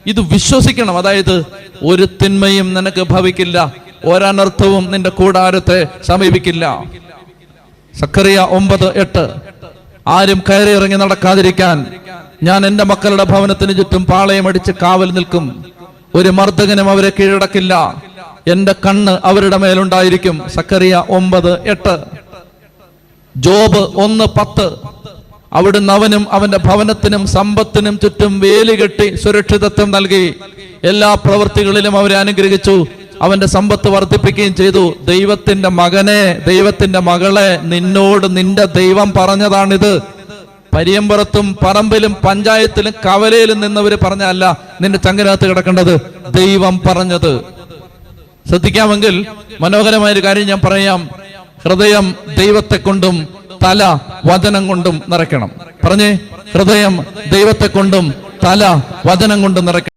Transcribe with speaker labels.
Speaker 1: ഇത് വിശ്വസിക്കണം. അതായത് ഒരു തിന്മയും നിനക്ക് ഭവിക്കില്ല, ഒരനർത്ഥവും നിന്റെ കൂടാരത്തെ സമീപിക്കില്ല. സക്കറിയ 9:8. ആരും കയറി ഇറങ്ങി നടക്കാതിരിക്കാൻ ഞാൻ എൻ്റെ മക്കളുടെ ഭവനത്തിന് ചുറ്റും പാളയമടിച്ച് കാവൽ നിൽക്കും. ഒരു മർദ്ദകനും അവരെ കീഴടക്കില്ല. എന്റെ കണ്ണ് അവരുടെ മേലുണ്ടായിരിക്കും. സക്കറിയ 9:8. ജോബ് 1:10. അവിടുന്ന് അവനും അവന്റെ ഭവനത്തിനും സമ്പത്തിനും ചുറ്റും വേലി കെട്ടി സുരക്ഷിതത്വം നൽകി. എല്ലാ പ്രവൃത്തികളിലും അവരെ അനുഗ്രഹിച്ചു. അവന്റെ സമ്പത്ത് വർദ്ധിപ്പിക്കുകയും ചെയ്തു. ദൈവത്തിന്റെ മകനെ, ദൈവത്തിന്റെ മകളെ, നിന്നോട് നിന്റെ ദൈവം പറഞ്ഞതാണിത്. പരിയമ്പുറത്തും പറമ്പിലും പഞ്ചായത്തിലും കവലയിലും നിന്നവര് പറഞ്ഞല്ല നിന്റെ ചങ്കനകത്ത് കിടക്കേണ്ടത്, ദൈവം പറഞ്ഞത്. ശ്രദ്ധിക്കാമെങ്കിൽ മനോഹരമായൊരു കാര്യം ഞാൻ പറയാം. ഹൃദയം ദൈവത്തെ കൊണ്ടും തല വചനം കൊണ്ടും നിറയ്ക്കണം. പറഞ്ഞേ, ഹൃദയം ദൈവത്തെ കൊണ്ടും തല വചനം കൊണ്ടും നിറയ്ക്കണം.